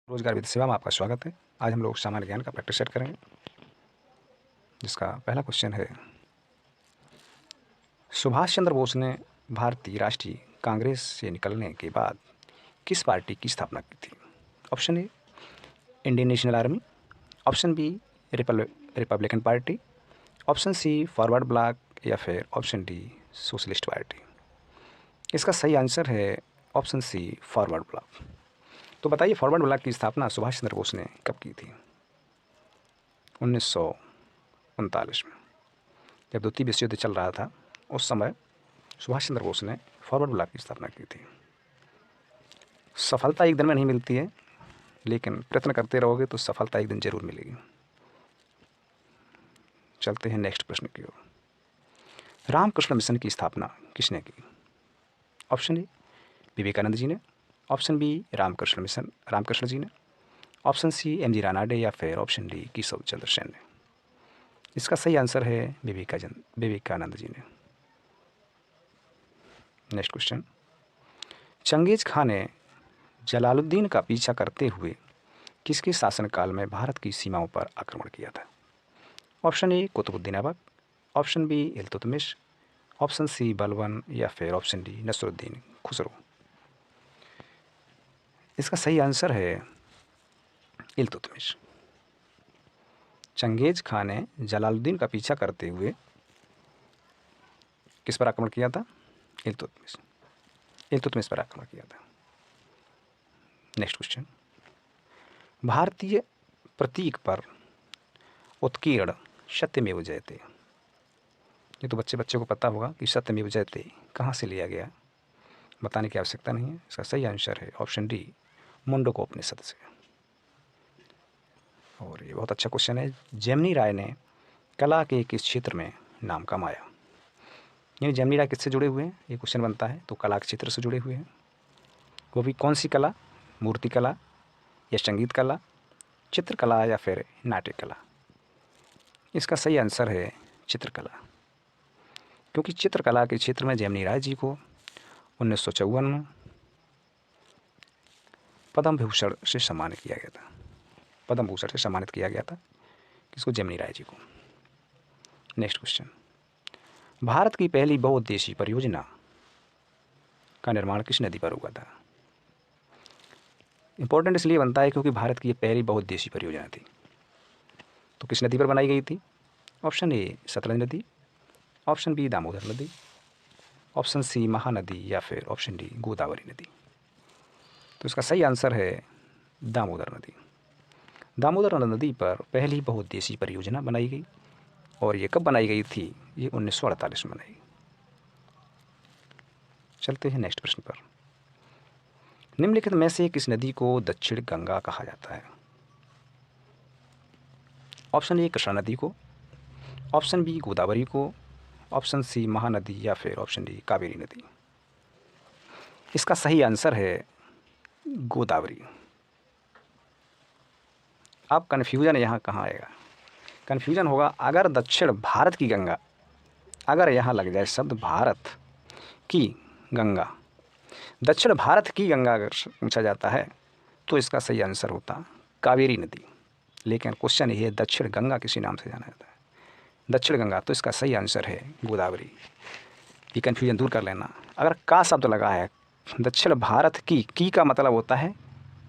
रोजगार वित्त सेवा में आपका स्वागत है। आज हम लोग सामान्य ज्ञान का प्रैक्टिस सेट करेंगे, जिसका पहला क्वेश्चन है, सुभाष चंद्र बोस ने भारतीय राष्ट्रीय कांग्रेस से निकलने के बाद किस पार्टी की स्थापना की थी? Option A Indian National Army, option B Republican Party, option C Forward Bloc या फिर ऑप्शन डी सोशलिस्ट पार्टी। इसका सही आंसर है ऑप्शन सी फॉरवर्ड ब्लॉक। तो बताइए, फॉरवर्ड ब्लॉक की स्थापना सुभाष चंद्र बोस ने कब की थी? 1939 में, जब द्वितीय विश्व युद्ध चल रहा था। उस समय सुभाष चंद्र बोस ने फॉरवर्ड ब्लॉक की स्थापना की थी। सफलता एक दिन में नहीं मिलती है, लेकिन प्रयत्न करते रहोगे तो सफलता एक दिन जरूर मिलेगी। चलते हैं नेक्स्ट प्रश्न की ओर। रामकृष्ण मिशन की स्थापना किसने की? ऑप्शन ए विवेकानंद जी ने, ऑप्शन बी रामकृष्ण जी ने, ऑप्शन सी एम.जी. रानाडे या फिर ऑप्शन डी केशव चंद्र सेन ने। इसका सही आंसर है विवेकानंद जी ने। नेक्स्ट क्वेश्चन, चंगेज खान ने जलालुद्दीन का पीछा करते हुए किसके शासनकाल में भारत की सीमाओं पर आक्रमण किया था? Option A Qutubuddin Aibak, option B Iltutmish, option C Balban या फिर ऑप्शन डी नसरुद्दीन खुसरो। इसका सही आंसर है इल्तुतमिश। चंगेज खान ने जलालुद्दीन का पीछा करते हुए किस पर आक्रमण किया था? इल्तुतमिश पर आक्रमण किया था। नेक्स्ट क्वेश्चन, भारतीय प्रतीक पर उत्कीर्ण सत्यमेव जयते। ये तो बच्चे को पता होगा कि सत्यमेव जयते कहाँ से लिया गया, बताने की आवश्यकता नहीं है। इसका सही आंसर है ऑप्शन डी मुंडकोपनिषद से। और ये बहुत अच्छा क्वेश्चन है। जेमिनी राय ने कला के किस क्षेत्र में नाम कमाया? यानी जेमिनी राय किससे जुड़े हुए हैं, ये क्वेश्चन बनता है। तो कला के क्षेत्र से जुड़े हुए हैं। वो भी कौन सी कला? मूर्ति कला या संगीत कला, चित्रकला या फिर नाट्य कला? इसका सही आंसर है चित्रकला, क्योंकि चित्रकला के क्षेत्र में जेमिनी राय जी को 1954 में पद्म भूषण से सम्मानित किया गया था। पद्म भूषण से सम्मानित किया गया था किसको? जेमिनी राय जी को। नेक्स्ट क्वेश्चन, भारत की पहली बहुउद्देशीय परियोजना का निर्माण किस नदी पर हुआ था? इंपॉर्टेंट इसलिए बनता है क्योंकि भारत की ये पहली बहुउद्देशीय परियोजना थी। तो किस नदी पर बनाई गई थी? ऑप्शन ए सतलज नदी, ऑप्शन बी दामोदर नदी, ऑप्शन सी महानदी या फिर ऑप्शन डी गोदावरी नदी। तो इसका सही आंसर है दामोदर नदी। दामोदर नदी पर पहली बहुउद्देशीय परियोजना बनाई गई। और ये कब बनाई गई थी? ये 1948 में बनाई। चलते हैं नेक्स्ट प्रश्न पर। निम्नलिखित में से किस नदी को दक्षिण गंगा कहा जाता है? ऑप्शन ए कृष्णा नदी को, ऑप्शन बी गोदावरी को, ऑप्शन सी महानदी या फिर ऑप्शन डी कावेरी नदी। इसका सही आंसर है गोदावरी। अब कन्फ्यूजन यहाँ कहाँ आएगा? कन्फ्यूजन होगा अगर दक्षिण भारत की गंगा, अगर यहाँ लग जाए शब्द भारत की गंगा, दक्षिण भारत की गंगा अगर पूछा जाता है तो इसका सही आंसर होता कावेरी नदी। लेकिन क्वेश्चन ये है दक्षिण गंगा किसी नाम से जाना जाता है, दक्षिण गंगा। तो इसका सही आंसर है गोदावरी। ये कन्फ्यूजन दूर कर लेना। अगर का शब्द लगा है, दक्षिण भारत की का मतलब होता है,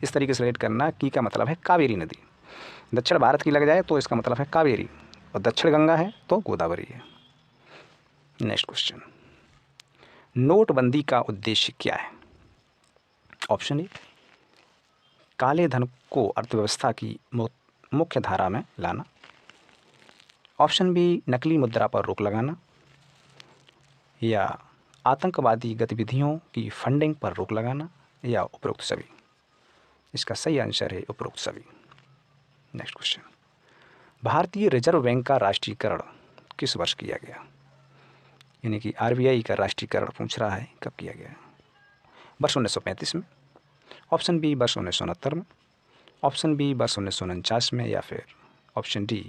इस तरीके से रेट करना, की का मतलब है कावेरी नदी। दक्षिण भारत की लग जाए तो इसका मतलब है कावेरी, और दक्षिण गंगा है तो गोदावरी है। नेक्स्ट क्वेश्चन, नोटबंदी का उद्देश्य क्या है? ऑप्शन ए काले धन को अर्थव्यवस्था की मुख्य धारा में लाना, ऑप्शन बी नकली मुद्रा पर रोक लगाना, या आतंकवादी गतिविधियों की फंडिंग पर रोक लगाना, या उपरोक्त सभी। इसका सही आंसर है उपरोक्त सभी। नेक्स्ट क्वेश्चन, भारतीय रिजर्व बैंक का राष्ट्रीयकरण किस वर्ष किया गया? यानी कि आरबीआई का राष्ट्रीयकरण पूछ रहा है, कब किया गया? वर्ष 1935 में, ऑप्शन बी वर्ष 1969 में, ऑप्शन बी वर्ष 1949 में, या फिर ऑप्शन डी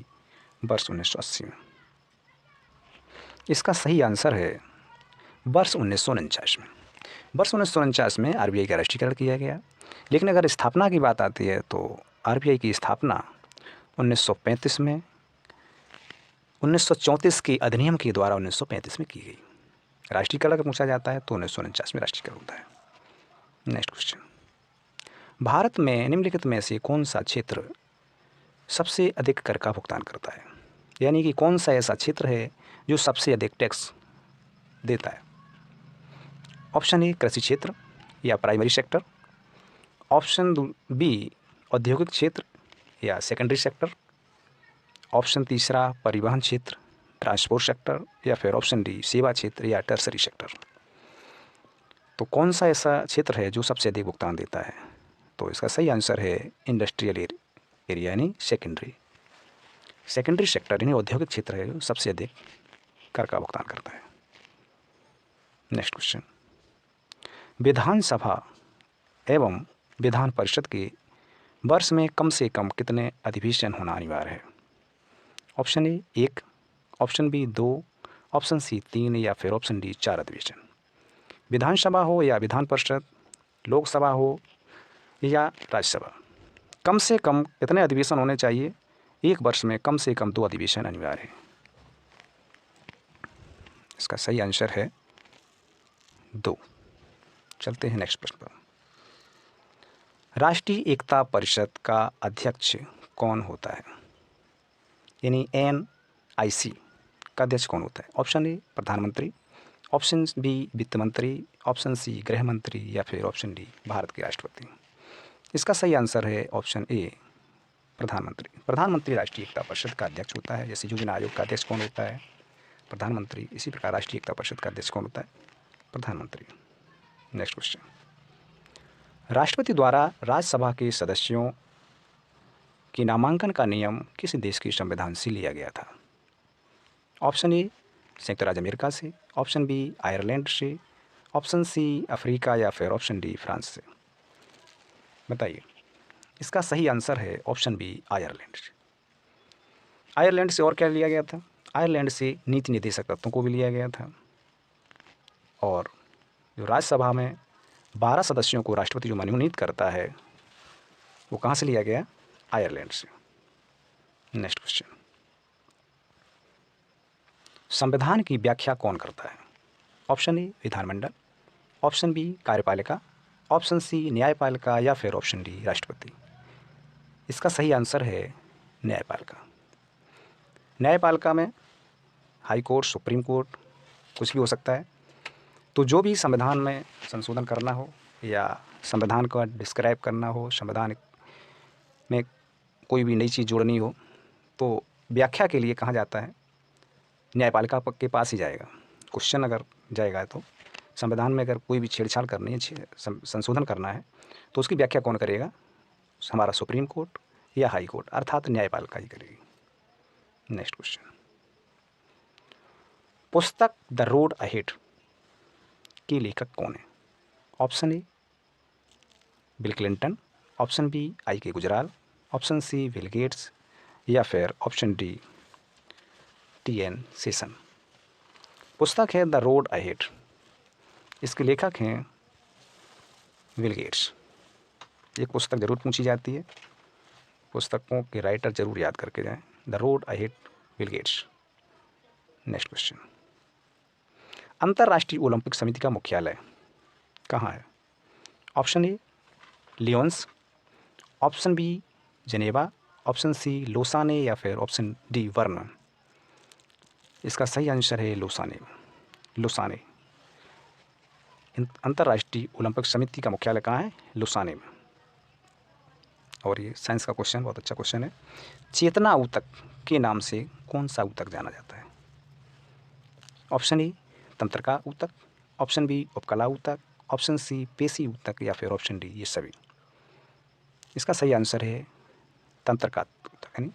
वर्ष 1980 में। इसका सही आंसर है वर्ष 1949 में। वर्ष 1949 में आरबीआई का राष्ट्रीयकरण किया गया। लेकिन अगर स्थापना की बात आती है तो आरबीआई की स्थापना 1935 में 1934 के अधिनियम के द्वारा 1935 में की गई। राष्ट्रीयकरण का पूछा जाता है तो 1949 में राष्ट्रीयकरण होता है। नेक्स्ट क्वेश्चन, भारत में निम्नलिखित में से कौन सा क्षेत्र सबसे अधिक कर का भुगतान करता है? यानी कि कौन सा ऐसा क्षेत्र है जो सबसे अधिक टैक्स देता है? ऑप्शन ए कृषि क्षेत्र या प्राइमरी सेक्टर, ऑप्शन बी औद्योगिक क्षेत्र या सेकेंडरी सेक्टर, ऑप्शन तीसरा परिवहन क्षेत्र ट्रांसपोर्ट सेक्टर, या फिर ऑप्शन डी सेवा क्षेत्र या टर्सरी सेक्टर। तो कौन सा ऐसा क्षेत्र है जो सबसे अधिक भुगतान देता है? तो इसका सही आंसर है इंडस्ट्रियल एरिया यानी सेकेंडरी सेक्टर यानी औद्योगिक क्षेत्र है जो सबसे अधिक कर का भुगतान करता है। नेक्स्ट क्वेश्चन, विधानसभा एवं विधान परिषद के वर्ष में कम से कम कितने अधिवेशन होना अनिवार्य है? Option A 1, option B 2, option C 3 या फिर ऑप्शन डी 4 अधिवेशन। विधानसभा हो या विधान परिषद, लोकसभा हो या राज्यसभा, कम से कम कितने अधिवेशन होने चाहिए? एक वर्ष में कम से कम 2 अधिवेशन अनिवार्य है। इसका सही आंसर है 2। चलते हैं नेक्स्ट प्रश्न पर। राष्ट्रीय एकता परिषद का अध्यक्ष कौन होता है? यानी NIC का अध्यक्ष कौन होता है? ऑप्शन ए प्रधानमंत्री, ऑप्शन बी वित्त मंत्री, ऑप्शन सी गृह मंत्री या फिर ऑप्शन डी भारत के राष्ट्रपति। इसका सही आंसर है ऑप्शन ए प्रधानमंत्री। प्रधानमंत्री राष्ट्रीय एकता परिषद का अध्यक्ष होता है। जैसे योजना आयोग का अध्यक्ष कौन होता है? प्रधानमंत्री। इसी प्रकार राष्ट्रीय एकता परिषद का अध्यक्ष कौन होता है? प्रधानमंत्री। नेक्स्ट क्वेश्चन, राष्ट्रपति द्वारा राज्यसभा के सदस्यों के नामांकन का नियम किस देश के संविधान से लिया गया था? ऑप्शन ए संयुक्त राज्य अमेरिका से, ऑप्शन बी आयरलैंड से, ऑप्शन सी अफ्रीका या फिर ऑप्शन डी फ्रांस से। बताइए। इसका सही आंसर है ऑप्शन बी आयरलैंड से। आयरलैंड से और क्या लिया गया था? आयरलैंड से नीति निर्देशक तत्वों को भी लिया गया था। और जो राज्यसभा में 12 सदस्यों को राष्ट्रपति जो मनोनीत करता है वो कहाँ से लिया गया? आयरलैंड से। नेक्स्ट क्वेश्चन, संविधान की व्याख्या कौन करता है? ऑप्शन ए विधानमंडल, ऑप्शन बी कार्यपालिका, ऑप्शन सी न्यायपालिका या फिर ऑप्शन डी राष्ट्रपति। इसका सही आंसर है न्यायपालिका। न्यायपालिका में हाई कोर्ट, सुप्रीम कोर्ट कुछ भी हो सकता है। तो जो भी संविधान में संशोधन करना हो या संविधान को डिस्क्राइब करना हो, संविधान में कोई भी नई चीज़ जोड़नी हो, तो व्याख्या के लिए कहाँ जाता है? न्यायपालिका के पास ही जाएगा। क्वेश्चन अगर जाएगा तो संविधान में अगर कोई भी छेड़छाड़ करनी है, संशोधन करना है, तो उसकी व्याख्या कौन करेगा? हमारा सुप्रीम कोर्ट या हाई कोर्ट, अर्थात न्यायपालिका ही करेगी। नेक्स्ट क्वेश्चन, पुस्तक द रोड अहेड की लेखक कौन है? Option A Bill Clinton, option B IK Gujral, option C Bill Gates या फिर ऑप्शन डी TN सेशन। पुस्तक है द रोड अहेड, इसके लेखक हैं बिल गेट्स। एक पुस्तक जरूर पूछी जाती है, पुस्तकों के राइटर जरूर याद करके जाएं। The Road Ahead, Bill Gates. Next question, अंतर्राष्ट्रीय ओलंपिक समिति का मुख्यालय कहाँ है? Option A Lyons, option B Geneva, option C Lausanne या फिर ऑप्शन डी वर्न। इसका सही आंसर है लोसाने। अंतर्राष्ट्रीय ओलंपिक समिति का मुख्यालय कहाँ है? लोसाने में। और ये साइंस का क्वेश्चन, बहुत अच्छा क्वेश्चन है। चेतना ऊतक के नाम से कौन सा ऊतक जाना जाता है? ऑप्शन ए तंत्रिका ऊतक, ऑप्शन बी उपकला ऊतक, ऑप्शन सी पेशी ऊतक या फिर ऑप्शन डी ये सभी। इसका सही आंसर है तंत्रिका ऊतक यानी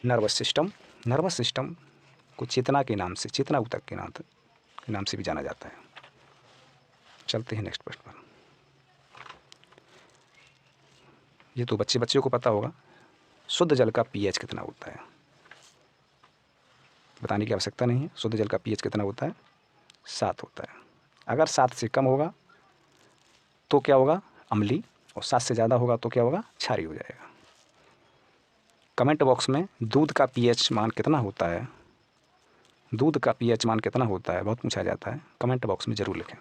नर्वस सिस्टम को चेतना के नाम से, चेतना ऊतक के नाम से भी जाना जाता है। चलते हैं नेक्स्ट प्रश्न पर। ये तो बच्चों को पता होगा, शुद्ध जल का pH कितना होता है? बताने की आवश्यकता नहीं है। शुद्ध जल का pH कितना होता है? 7 होता है। अगर 7 से कम होगा तो क्या होगा? अम्लीय, और 7 से ज़्यादा होगा तो क्या होगा, क्षारीय हो जाएगा। कमेंट बॉक्स में दूध का पीएच मान कितना होता है, दूध का पीएच मान कितना होता है, बहुत पूछा जाता है, कमेंट बॉक्स में ज़रूर लिखें।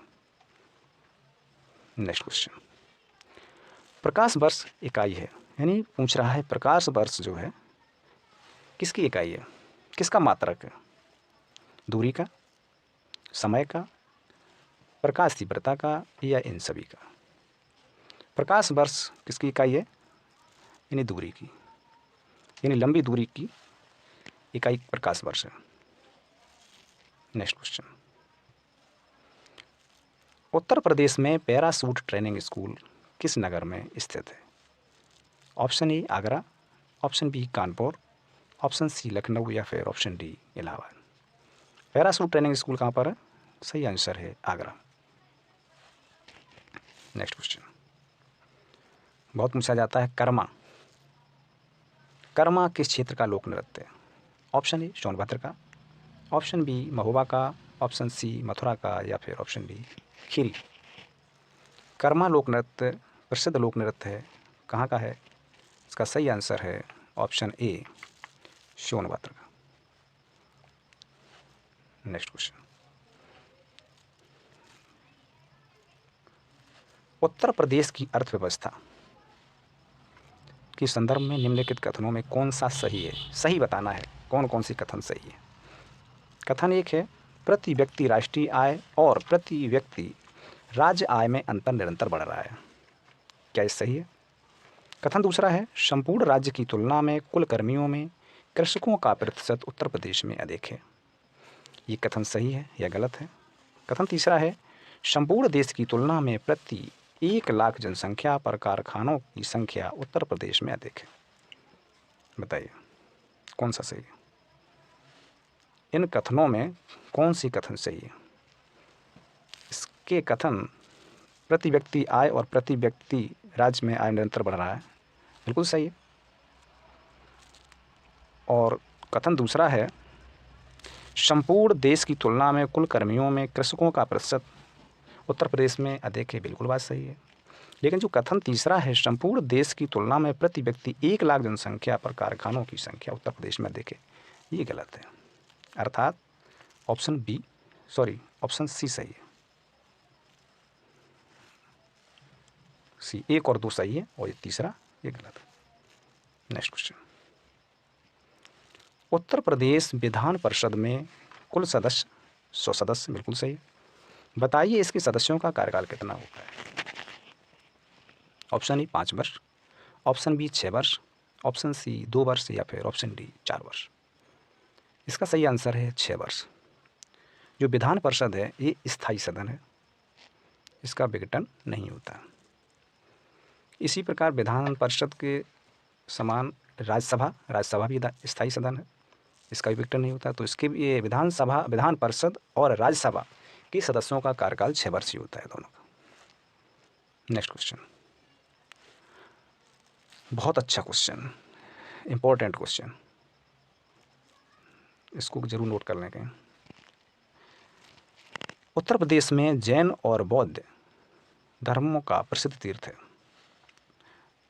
नेक्स्ट क्वेश्चन, प्रकाश वर्ष इकाई है, यानी पूछ रहा है प्रकाश वर्ष जो है किसकी इकाई है, किसका मात्रक है, दूरी का, समय का, प्रकाश तीव्रता का, या इन सभी का। प्रकाश वर्ष किसकी इकाई है, यानी दूरी की, यानी लंबी दूरी की इकाई प्रकाश वर्ष है। नेक्स्ट क्वेश्चन, उत्तर प्रदेश में पैराशूट ट्रेनिंग स्कूल किस नगर में स्थित है। Option A Agra, option B Kanpur, option C Lucknow, या फिर option D Allahabad. Parachute training school कहाँ पर है, सही आंसर है आगरा। नेक्स्ट क्वेश्चन, बहुत पूछा जाता है कर्मा, कर्मा किस क्षेत्र का लोक नृत्य है। ऑप्शन ए सोनभद्र का, ऑप्शन बी महोबा का, ऑप्शन सी मथुरा का, या फिर ऑप्शन डी खीरी। कर्मा लोक नृत्य प्रसिद्ध लोक नृत्य है, कहाँ का है, इसका सही आंसर है ऑप्शन ए सोनभद्र का। नेक्स्ट क्वेश्चन, उत्तर प्रदेश की अर्थव्यवस्था के संदर्भ में निम्नलिखित कथनों में कौन सा सही है, सही बताना है कौन कौन सी कथन सही है। कथन एक है प्रति व्यक्ति राष्ट्रीय आय और प्रति व्यक्ति राज्य आय में अंतर निरंतर बढ़ रहा है, क्या ये सही है। कथन दूसरा है संपूर्ण राज्य की तुलना में कुल कर्मियों में कृषकों का प्रतिशत उत्तर प्रदेश में अधिक है, ये कथन सही है या गलत है। कथन तीसरा है संपूर्ण देश की तुलना में प्रति 1 लाख जनसंख्या पर कारखानों की संख्या उत्तर प्रदेश में अधिक है, बताइए कौन सा सही है। इन कथनों में कौन सी कथन सही है। इसके कथन प्रति व्यक्ति आय और प्रति व्यक्ति राज्य में आय निरंतर बढ़ रहा है, बिल्कुल सही है। और कथन दूसरा है संपूर्ण देश की तुलना में कुल कर्मियों में कृषकों का प्रतिशत उत्तर प्रदेश में अधिक है, बिल्कुल बात सही है। लेकिन जो कथन तीसरा है संपूर्ण देश की तुलना में प्रति व्यक्ति 1 लाख जनसंख्या पर कारखानों की संख्या उत्तर प्रदेश में अधिक है, ये गलत है। अर्थात ऑप्शन सी सही है। सी 1 और 2 सही है और ये तीसरा ये गलत है। नेक्स्ट क्वेश्चन, उत्तर प्रदेश विधान परिषद में कुल सदस्य 100 सदस्य, बिल्कुल सही है। बताइए इसके सदस्यों का कार्यकाल कितना होता है। ऑप्शन ए 5 वर्ष, ऑप्शन बी 6 वर्ष, ऑप्शन सी 2 वर्ष, या फिर ऑप्शन डी 4 वर्ष। इसका सही आंसर है 6 वर्ष। जो विधान परिषद है ये स्थायी सदन है, इसका विघटन नहीं होता। इसी प्रकार विधान परिषद के समान राज्यसभा भी स्थायी सदन है, इसका भी विघटन नहीं होता। तो इसके ये विधान परिषद और राज्यसभा के सदस्यों का कार्यकाल 6 वर्ष ही होता है दोनों का। नेक्स्ट क्वेश्चन, बहुत अच्छा क्वेश्चन, इंपॉर्टेंट क्वेश्चन, इसको जरूर नोट कर लें कहीं। उत्तर प्रदेश में जैन और बौद्ध धर्मों का प्रसिद्ध तीर्थ है।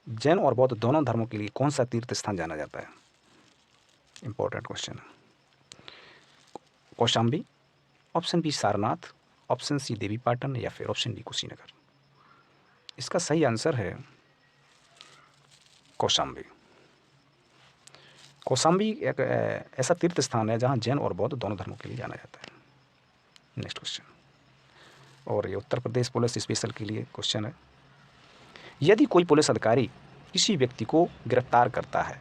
जैन और बौद्ध दोनों धर्मों के लिए कौन सा तीर्थ स्थान जाना जाता है, इंपॉर्टेंट क्वेश्चन है। Kaushambi, option B Sarnath, option C Devipatan, या फिर ऑप्शन डी कुशीनगर। इसका सही आंसर है कौशाम्बी। कौशाम्बी एक ऐसा तीर्थ स्थान है जहां जैन और बौद्ध दोनों धर्मों के लिए जाना जाता है। नेक्स्ट क्वेश्चन, और ये उत्तर प्रदेश पुलिस स्पेशल के लिए क्वेश्चन है। यदि कोई पुलिस अधिकारी किसी व्यक्ति को गिरफ्तार करता है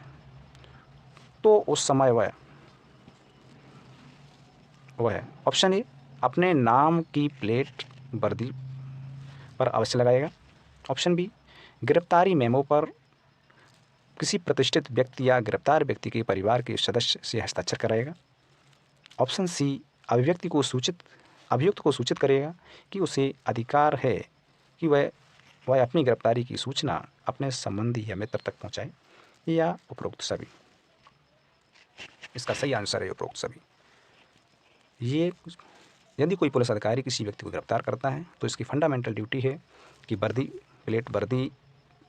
तो उस समय वह ऑप्शन ए अपने नाम की प्लेट वर्दी पर अवश्य लगाएगा, ऑप्शन बी गिरफ्तारी मेमो पर किसी प्रतिष्ठित व्यक्ति या गिरफ्तार व्यक्ति के परिवार के सदस्य से हस्ताक्षर कराएगा, ऑप्शन सी अभियुक्त को सूचित करेगा कि उसे अधिकार है कि वह अपनी गिरफ्तारी की सूचना अपने संबंधी या मित्र तक पहुंचाए, या उपरोक्त सभी। इसका सही आंसर है उपरोक्त सभी। ये यदि कोई पुलिस अधिकारी किसी व्यक्ति को गिरफ्तार करता है तो इसकी फंडामेंटल ड्यूटी है कि वर्दी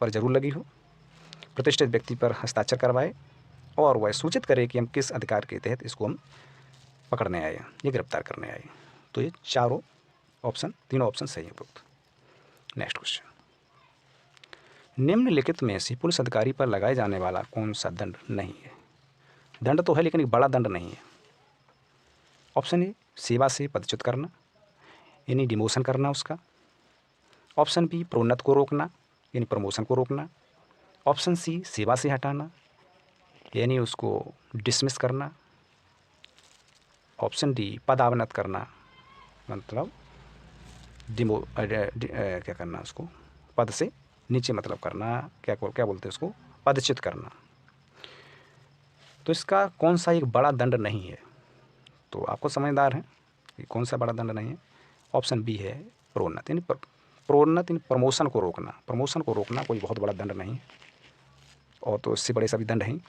पर जरूर लगी हो, प्रतिष्ठित व्यक्ति पर हस्ताक्षर करवाए और वह सूचित करे कि हम किस अधिकार के तहत इसको हम पकड़ने आए हैं, ये गिरफ्तार करने आए। तो ये तीनों ऑप्शन सही है उपयुक्त। नेक्स्ट क्वेश्चन, निम्नलिखित में से पुलिस अधिकारी पर लगाए जाने वाला कौन सा दंड नहीं है? दंड तो है लेकिन एक बड़ा दंड नहीं है। ऑप्शन ए, सेवा से पदच्युत करना यानी डिमोशन करना उसका। ऑप्शन बी, प्रोन्नत को रोकना यानी प्रमोशन को रोकना। ऑप्शन सी, सेवा से हटाना यानी उसको डिसमिस करना। ऑप्शन डी, पदावनत करना मतलब क्या करना, उसको पद से नीचे मतलब करना, क्या बोलते हैं उसको, पदच्युत करना। तो इसका कौन सा एक बड़ा दंड नहीं है? तो आपको समझदार है कि कौन सा बड़ा दंड नहीं है। ऑप्शन बी है प्रोन्नत यानी प्रमोशन को रोकना। प्रमोशन को रोकना कोई बहुत बड़ा दंड नहीं है, और तो इससे बड़े सभी दंड हैं।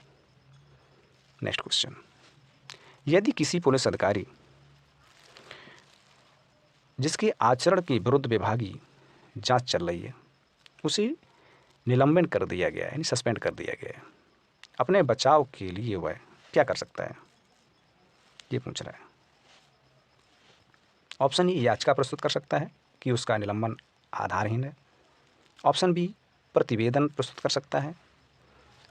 नेक्स्ट क्वेश्चन, यदि किसी पुलिस अधिकारी जिसके आचरण के विरुद्ध विभागीय जांच चल रही है उसे निलंबन कर दिया गया है यानी सस्पेंड कर दिया गया है, अपने बचाव के लिए वह क्या कर सकता है, ये पूछ रहा है। ऑप्शन ए, याचिका प्रस्तुत कर सकता है कि उसका निलंबन आधारहीन है। ऑप्शन बी, प्रतिवेदन प्रस्तुत कर सकता है।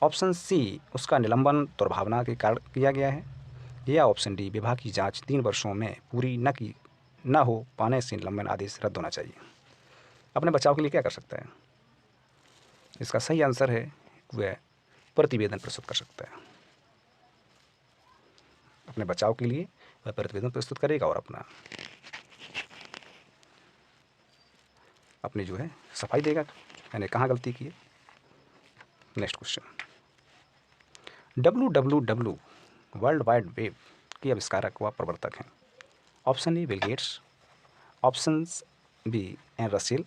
ऑप्शन सी, उसका निलंबन दुर्भावना के कारण किया गया है। या ऑप्शन डी, विभाग की जांच 3 वर्षों में पूरी न हो पाने से निलंबन आदेश रद्द होना चाहिए। अपने बचाव के लिए क्या कर सकता है? इसका सही आंसर है वह प्रतिवेदन प्रस्तुत कर सकता है। अपने बचाव के लिए वह प्रतिवेदन प्रस्तुत करेगा और अपनी जो है सफाई देगा, मैंने कहाँ गलती की है। Next question, WWW world wide web के आविष्कारक व प्रवर्तक हैं। Option A, Bill Gates. Option B, Ann Russell.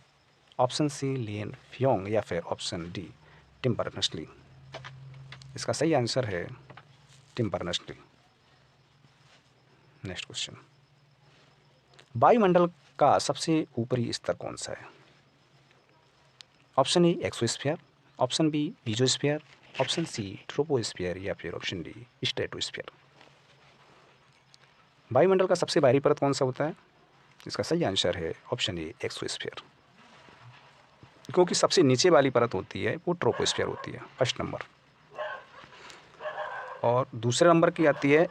Option C, लियन फियोंग। या फिर ऑप्शन डी, टिम बर्नर्स-ली। इसका सही आंसर है टिम बर्नर्स-ली। नेक्स्ट क्वेश्चन, वायुमंडल का सबसे ऊपरी स्तर कौन सा है? Option A, exosphere. Option B, mesosphere. Option C, troposphere. या फिर ऑप्शन डी, स्ट्रेटोस्फीयर। वायुमंडल का सबसे बाहरी परत कौन सा होता है? इसका सही आंसर है ऑप्शन ए, एक्सोस्फीयर। क्योंकि सबसे नीचे वाली परत होती है वो ट्रोपोस्फीयर होती है, फर्स्ट नंबर। और दूसरे नंबर की आती है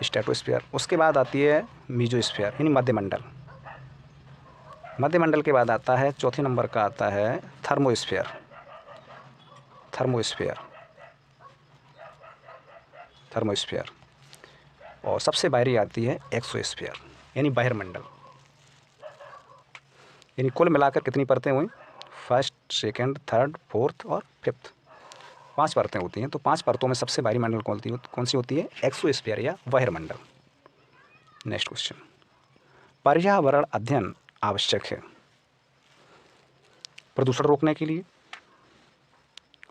स्ट्रेटोस्फीयर। उसके बाद आती है मीजोस्फीयर यानी मध्यमंडल। मध्यमंडल के बाद आता है चौथे नंबर का आता है थर्मोस्फीयर। और सबसे बाहरी आती है एक्सोस्फीयर यानी बहिर्मंडल। यानी कुल मिलाकर कितनी परतें हुई? फर्स्ट, सेकंड, थर्ड, फोर्थ और फिफ्थ, 5 परतें होती हैं। तो 5 परतों में सबसे बाहरी मंडल कौन सी होती है? एक्सोस्फीयर या बहिर्मंडल। नेक्स्ट क्वेश्चन, पर्यावरण अध्ययन आवश्यक है प्रदूषण रोकने के लिए।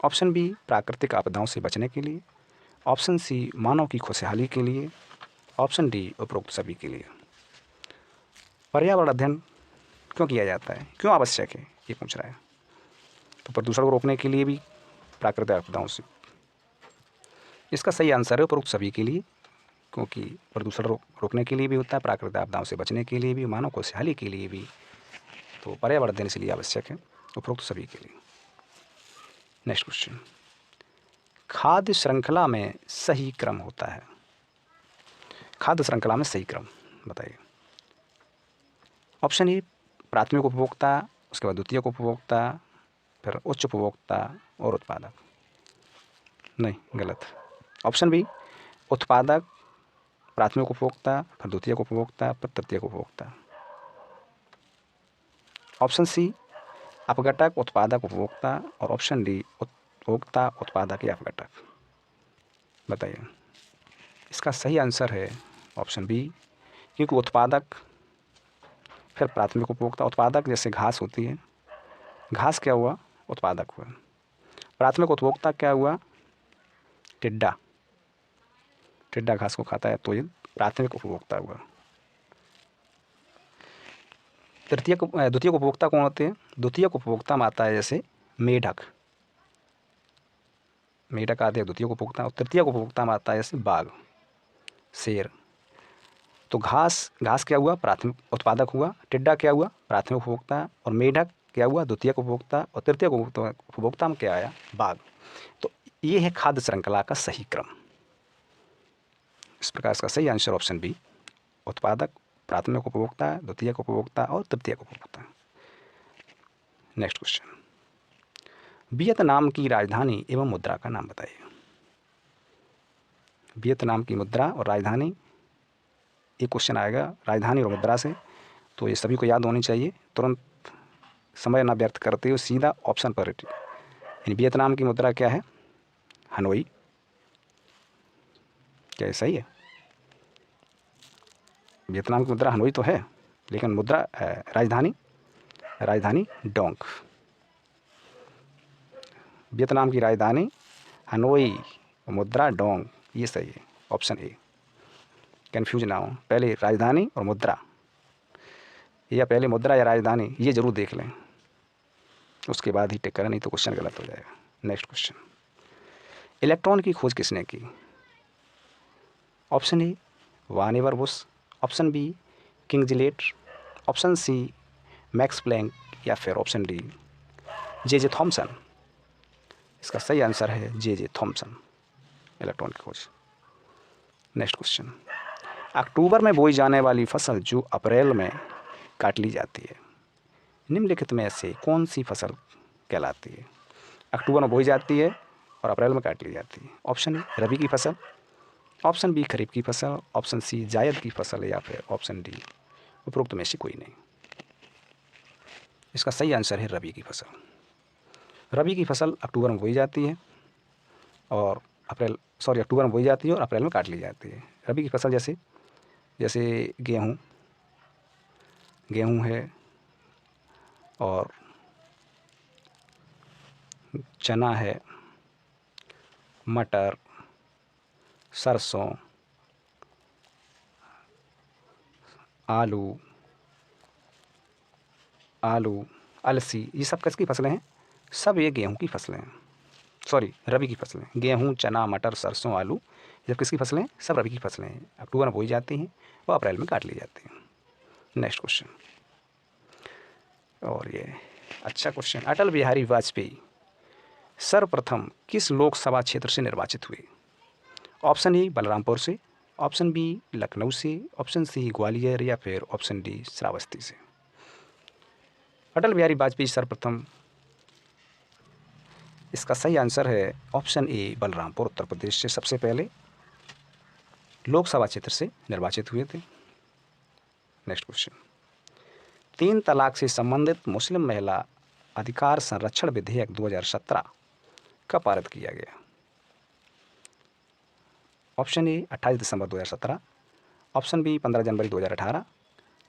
ऑप्शन बी, प्राकृतिक आपदाओं से बचने के लिए। ऑप्शन सी, मानव की खुशहाली के लिए। ऑप्शन डी, उपरोक्त सभी के लिए। पर्यावरण अध्ययन क्यों किया जाता है, क्यों आवश्यक है, ये पूछ रहा है। तो प्रदूषण को रोकने के लिए भी, प्राकृतिक आपदाओं से। इसका सही आंसर है उपरोक्त सभी के लिए, क्योंकि प्रदूषण रोकने के लिए भी होता है, प्राकृतिक आपदाओं से बचने के लिए भी, मानव खुशहाली के लिए भी। तो पर्यावरण अध्ययन इसलिए आवश्यक है उपरोक्त सभी के लिए। नेक्स्ट क्वेश्चन, खाद्य श्रृंखला में सही क्रम होता है। खाद्य श्रृंखला में सही क्रम बताइए। ऑप्शन ए, प्राथमिक उपभोक्ता, उसके बाद द्वितीयक उपभोक्ता, फिर उच्च उपभोक्ता और उत्पादक। नहीं, गलत। ऑप्शन बी, उत्पादक, प्राथमिक उपभोक्ता, फिर द्वितीयक उपभोक्ता, फिर तृतीयक उपभोक्ता। ऑप्शन सी, अपघटक, उत्पादक, उपभोक्ता। और ऑप्शन डी, उपभोक्ता, उत्पादक या अपघटक। बताइए। इसका सही आंसर है ऑप्शन बी, क्योंकि उत्पादक फिर प्राथमिक उपभोक्ता। उत्पादक जैसे घास होती है, घास क्या हुआ? उत्पादक हुआ। प्राथमिक उपभोक्ता क्या हुआ? टिड्डा घास को खाता है, तो ये प्राथमिक उपभोक्ता हुआ। द्वितीयक उपभोक्ता कौन होते हैं? द्वितीयक उपभोक्ता में आता है जैसे मेढक, मेढक आते हैं द्वितीयक उपभोक्ता। और तृतीयक उपभोक्ता में आता है जैसे बाघ, शेर। तो घास क्या हुआ? प्राथमिक उत्पादक हुआ। टिड्डा क्या हुआ? प्राथमिक उपभोक्ता। और मेढक क्या हुआ? द्वितीयक उपभोक्ता। और तृतीयक उपभोक्ता में क्या आया? बाघ। तो ये है खाद्य श्रृंखला का सही क्रम। इस प्रकार इसका सही आंसर ऑप्शन बी, उत्पादक, प्राथमिक उपभोक्ता, द्वितीयक उपभोक्ता और तृतीयक उपभोक्ता। नेक्स्ट क्वेश्चन, वियतनाम की राजधानी एवं मुद्रा का नाम बताइए। वियतनाम की मुद्रा और राजधानी, एक क्वेश्चन आएगा राजधानी और मुद्रा से, तो ये सभी को याद होनी चाहिए। तुरंत समय ना व्यर्थ करते हुए सीधा ऑप्शन पर। यानी वियतनाम की मुद्रा क्या है? हनोई। क्या ये सही है? वियतनाम की मुद्रा हनोई तो है, लेकिन मुद्रा राजधानी डोंग। वियतनाम की राजधानी हनोई, मुद्रा डोंग, ये सही है, ऑप्शन ए। कन्फ्यूज ना हो, पहले राजधानी और मुद्रा, या पहले मुद्रा या राजधानी, ये जरूर देख लें, उसके बाद ही टिक करें, नहीं तो क्वेश्चन गलत हो जाएगा। नेक्स्ट क्वेश्चन, इलेक्ट्रॉन की खोज किसने की? Option A Vannevar Bush, option B King Gillette, option C Max Planck, या फिर ऑप्शन डी जे थॉमसन। इसका सही आंसर है जे थॉमसन, इलेक्ट्रॉन की खोज। नेक्स्ट क्वेश्चन, अक्टूबर में बोई जाने वाली फसल जो अप्रैल में काट ली जाती है, निम्नलिखित में से कौन सी फसल कहलाती है? अक्टूबर में बोई जाती है और अप्रैल में काट ली जाती है। ऑप्शन ए रबी की फसल, ऑप्शन बी खरीफ की फसल, ऑप्शन सी जायद की फसल, या फिर ऑप्शन डी उपरोक्त में से कोई नहीं। इसका सही आंसर है रबी की फसल। रबी की फसल अक्टूबर में बोई जाती है और अक्टूबर में बोई जाती है और अप्रैल में काट ली जाती है। रबी की फसल जैसे गेहूँ है, और चना है, मटर, सरसों, आलू, अलसी, ये सब किसकी फसलें हैं? सब ये गेहूं की फसलें हैं, सॉरी रबी की फसलें। गेहूं, चना, मटर, सरसों, आलू, ये सब किसकी फसलें हैं? सब रबी की फसलें हैं। अक्टूबर में बोई जाती हैं और अप्रैल में काट ली जाती हैं। नेक्स्ट क्वेश्चन, और ये अच्छा क्वेश्चन, अटल बिहारी वाजपेयी सर्वप्रथम किस लोकसभा क्षेत्र से निर्वाचित हुए? ऑप्शन ए बलरामपुर से, ऑप्शन बी लखनऊ से, ऑप्शन सी ग्वालियर, या फिर ऑप्शन डी श्रावस्ती से। अटल बिहारी वाजपेयी सर्वप्रथम, इसका सही आंसर है ऑप्शन ए बलरामपुर उत्तर प्रदेश से सबसे पहले लोकसभा क्षेत्र से निर्वाचित हुए थे। नेक्स्ट क्वेश्चन, 3 तलाक से संबंधित मुस्लिम महिला अधिकार संरक्षण विधेयक 2017 कब पारित किया गया? ऑप्शन ए 28 दिसंबर 2017, ऑप्शन बी 15 जनवरी 2018,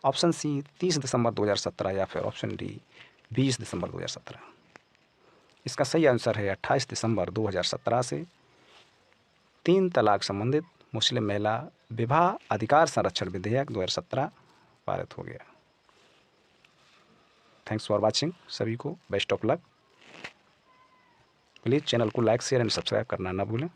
ऑप्शन सी 30 दिसंबर 2017, या फिर ऑप्शन डी 20 दिसंबर 2017। इसका सही आंसर है 28 दिसंबर 2017 से 3 तलाक संबंधित मुस्लिम महिला विवाह अधिकार संरक्षण विधेयक 2017 पारित हो गया। थैंक्स फॉर वॉचिंग, सभी को best of luck. Please channel को लाइक, शेयर एंड सब्सक्राइब करना ना भूलें।